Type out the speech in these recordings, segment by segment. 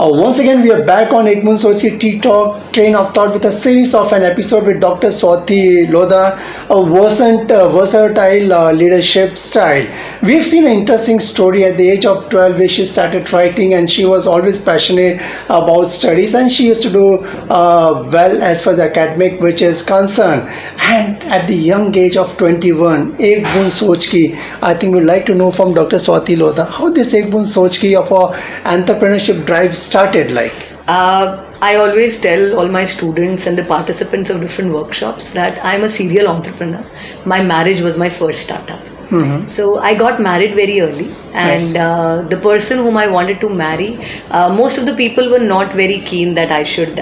Once again, we are back on Egmont Sochi ttalk, train of thought, with a series of an episode with Dr. Swati Lodha, a versatile leadership style. We've seen an interesting story at the age of 12 where she started writing, and she was always passionate about studies, and she used to do well as far as academic which is concerned. And at the young age of 21, Egmont Sochi, I think we'd like to know from Dr. Swati Lodha how this Egmont Sochi of entrepreneurship drive started like. I always tell all my students and the participants of different workshops that I'm a serial entrepreneur. My marriage was my first startup. Mm-hmm. So I got married very early, and the person whom I wanted to marry, most of the people were not very keen that I should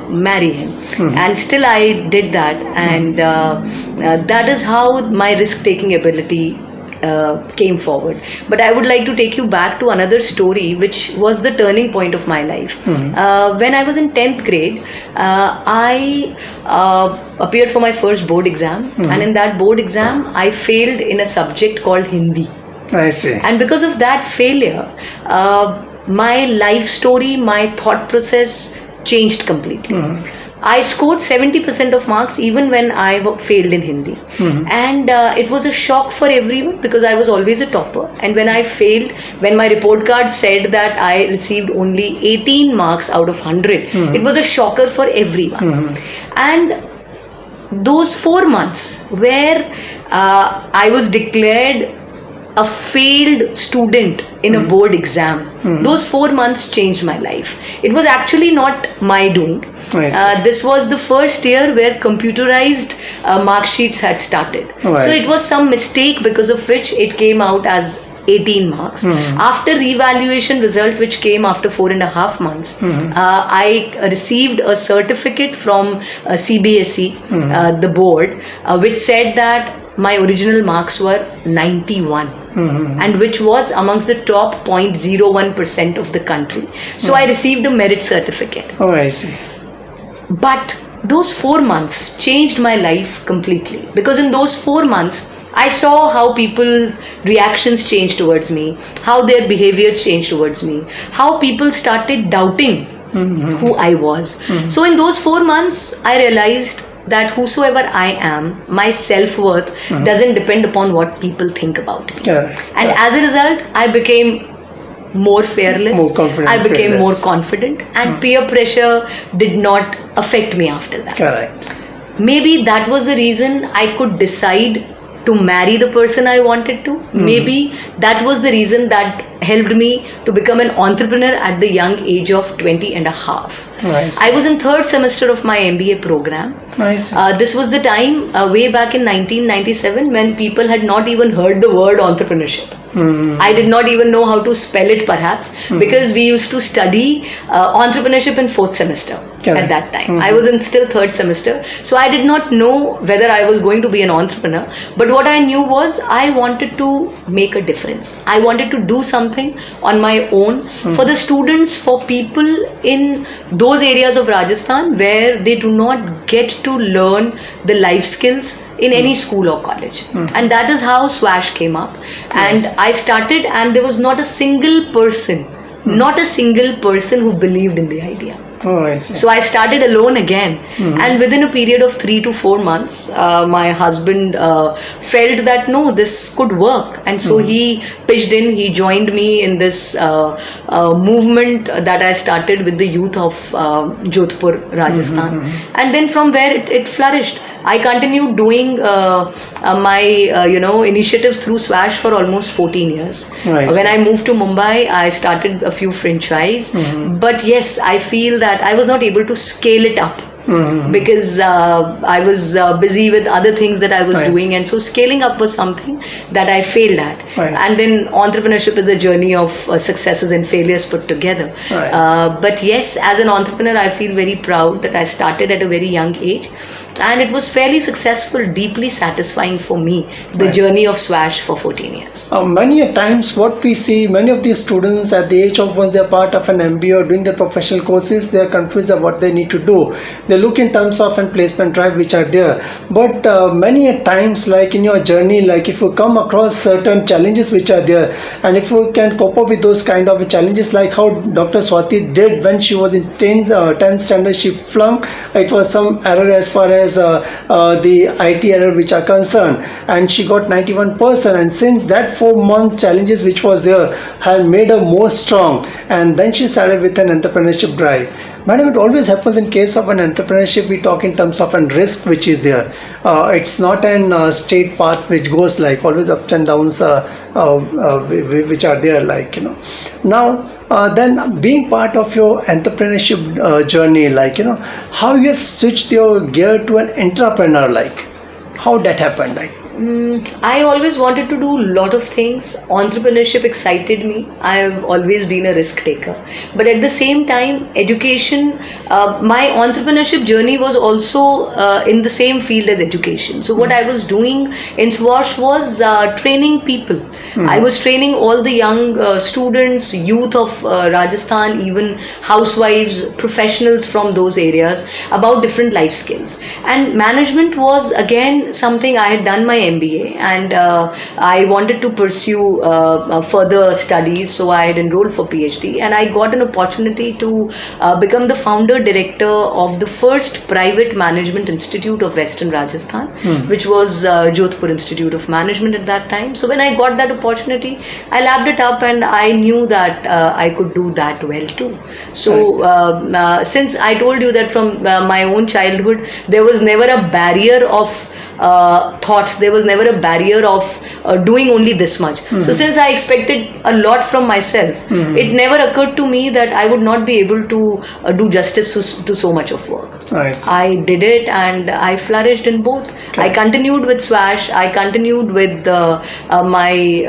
marry him. Mm-hmm. And still I did that, and that is how my risk-taking ability came forward. But I would like to take you back to another story which was the turning point of my life. Mm-hmm. When I was in 10th grade, I appeared for my first board exam, Mm-hmm. and in that board exam I failed in a subject called Hindi. I see. And because of that failure, my life story, my thought process changed completely. Mm-hmm. I scored 70% of marks even when I failed in Hindi. Mm-hmm. And it was a shock for everyone because I was always a topper. And when I failed, when my report card said that I received only 18 marks out of 100, Mm-hmm. it was a shocker for everyone. Mm-hmm. And those 4 months where I was declared a failed student in a board exam, those 4 months changed my life. It was actually not my doing. This was the first year where computerized mark sheets had started. So it was some mistake because of which it came out as 18 marks. After revaluation result, which came after 4.5 months, I received a certificate from CBSE, the board, which said that my original marks were 91. And which was amongst the top 0.01% of the country. So I received a merit certificate. Oh, I see. But those 4 months changed my life completely, because in those 4 months I saw how people's reactions changed towards me, how their behavior changed towards me, how people started doubting who I was. So in those 4 months I realized that whosoever I am, my self-worth doesn't depend upon what people think about me. And as a result, I became more fearless, more confident, I became fearless. more confident, and peer pressure did not affect me after that. Correct. Maybe that was the reason I could decide to marry the person I wanted to. Maybe that was the reason that helped me to become an entrepreneur at the young age of 20 and a half. Nice. I was in 3rd semester of my MBA program. Nice. This was the time way back in 1997 when people had not even heard the word entrepreneurship. I did not even know how to spell it, perhaps, because we used to study entrepreneurship in 4th semester at that time. I was in still 3rd semester, so I did not know whether I was going to be an entrepreneur. But what I knew was I wanted to make a difference. I wanted to do something on my own for the students, for people in those areas of Rajasthan where they do not get to learn the life skills in any school or college. And that is how SWASH came up. And I started, and there was not a single person who believed in the idea. Oh, I see. So I started alone again, and within a period of 3 to 4 months, my husband felt that no, this could work, and so he pitched in. He joined me in this movement that I started with the youth of Jodhpur, Rajasthan, and then from where it flourished. I continued doing my initiative through SWASH for almost 14 years. When I moved to Mumbai, I started a few franchise, but yes, I feel that I was not able to scale it up. Because I was busy with other things that I was doing, and so scaling up was something that I failed at. And then entrepreneurship is a journey of successes and failures put together. But yes, as an entrepreneur, I feel very proud that I started at a very young age, and it was fairly successful, deeply satisfying for me, the Right. journey of SWASH for 14 years. Many a times what we see, many of these students at the age of once they're part of an MBA or doing their professional courses, they're confused about what they need to do. They look in terms of an placement drive which are there. But many a times, like in your journey, like if you come across certain challenges which are there, and if you can cope up with those kind of challenges, like how Dr. Swati did when she was in 10th standard, she flunked. It was some error as far as the IT error which are concerned, and she got 91%. And since that 4 month challenges which was there had made her more strong, and then she started with an entrepreneurship drive. Madam, it always happens in case of an entrepreneurship. We talk in terms of a risk which is there. It's not an straight path which goes like always ups and downs which are there, like now then being part of your entrepreneurship journey, like how you have switched your gear to an entrepreneur, like how that happened, like. I always wanted to do a lot of things. Entrepreneurship excited me. I've always been a risk taker. But at the same time, education, my entrepreneurship journey was also in the same field as education. So what I was doing in SWASH was training people. I was training all the young students, youth of Rajasthan, even housewives, professionals from those areas about different life skills. And management was again something I had done my MBA, and I wanted to pursue further studies, so I had enrolled for Ph.D. and I got an opportunity to become the founder director of the first private management institute of Western Rajasthan, which was Jodhpur Institute of Management at that time. So when I got that opportunity, I lapped it up, and I knew that I could do that well too. So since I told you that from my own childhood, there was never a barrier of thoughts, there was never a barrier of doing only this much. So since I expected a lot from myself, it never occurred to me that I would not be able to do justice to so much of work. Nice. I did it, and I flourished in both. Okay. I continued with SWASH, I continued with my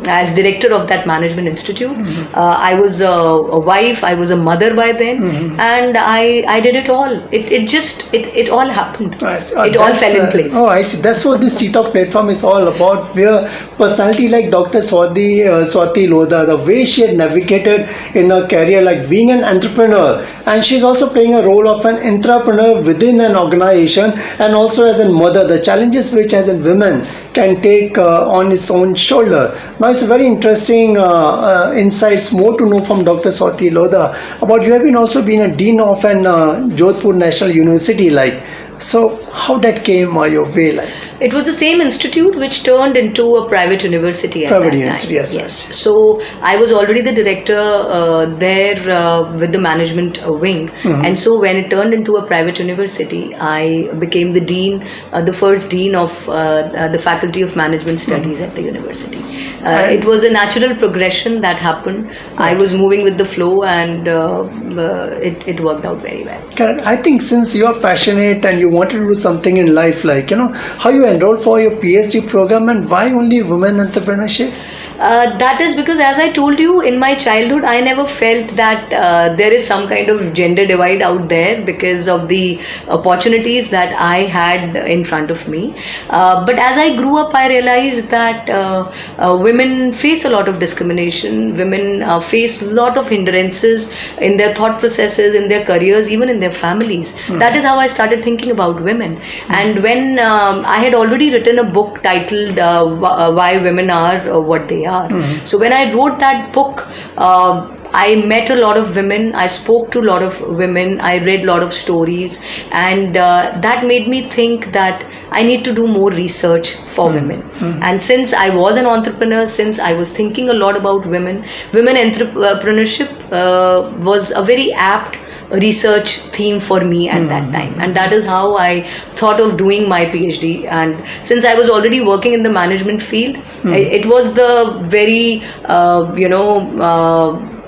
as director of that management institute. I was a wife, I was a mother by then, and I did it all. It all happened. Nice. It all fell in place. Oh, I see. That's what this ttalk platform is all about, where personality like Dr. Swati Lodha, the way she had navigated in her career, like being an entrepreneur, and she's also playing a role of an entrepreneur within an organization, and also as a mother, the challenges which as a woman can take on its own shoulder. Now it's a very interesting insights more to know from Dr. Swati Lodha about you have been also been a dean of an Jodhpur National University, like. So how that came your way, like? It was the same institute which turned into a private university at Private that university, time. yes. So I was already the director there with the management wing, and so when it turned into a private university, I became the dean, the first dean of the Faculty of Management Studies at the university. It was a natural progression that happened. I was moving with the flow, and it worked out very well. Correct. I think since you are passionate and you wanted to do something in life, like how you enrolled for your PhD program, and why only women entrepreneurship? That is because, as I told you, in my childhood, I never felt that there is some kind of gender divide out there because of the opportunities that I had in front of me. But as I grew up, I realized that women face a lot of discrimination. Women face a lot of hindrances in their thought processes, in their careers, even in their families. That is how I started thinking about women. And when I had already written a book titled Why Women Are What They Are. So when I wrote that book, I met a lot of women, I spoke to a lot of women, I read a lot of stories, and that made me think that I need to do more research for women. And since I was an entrepreneur, since I was thinking a lot about women entrepreneurship was a very apt research theme for me at that time, and that is how I thought of doing my PhD. And since I was already working in the management field, it was the very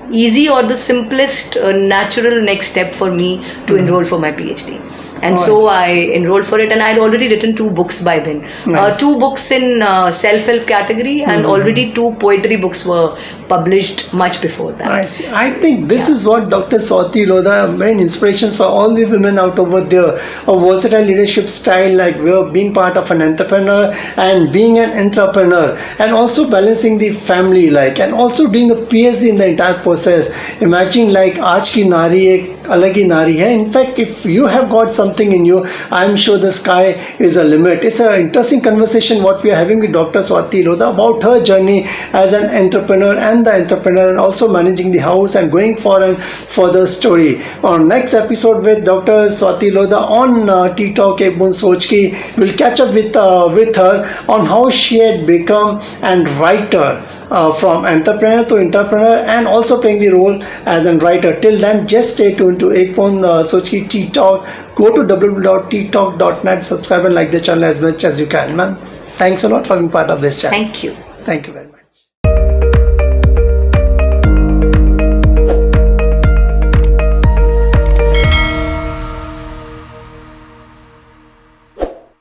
easy or the simplest natural next step for me to enroll for my PhD. And so I enrolled for it, and I had already written 2 books by then. Nice. 2 books in self-help category, and already 2 poetry books were published much before that. I see. I think this is what Dr. Swati Lodha, main inspirations for all the women out over there. A versatile leadership style, like we're being part of an entrepreneur and being an entrepreneur, and also balancing the family, like, and also doing a PhD in the entire process. Imagine like आज की नारी एक अलग ही नारी है. In fact, if you have got something in you, I'm sure the sky is a limit. It's an interesting conversation what we are having with Dr. Swati Lodha about her journey as an entrepreneur and the entrepreneur, and also managing the house and going for a further story. On next episode with Dr. Swati Lodha on ttalk Boond Soch ki, we'll catch up with her on how she had become an writer. From entrepreneur to entrepreneur, and also playing the role as a writer. Till then, just stay tuned to Boond Soch ki Tea Talk. Go to www.ttalk.net, subscribe and like the channel as much as you can. Ma'am, thanks a lot for being part of this channel. Thank you. Thank you very much.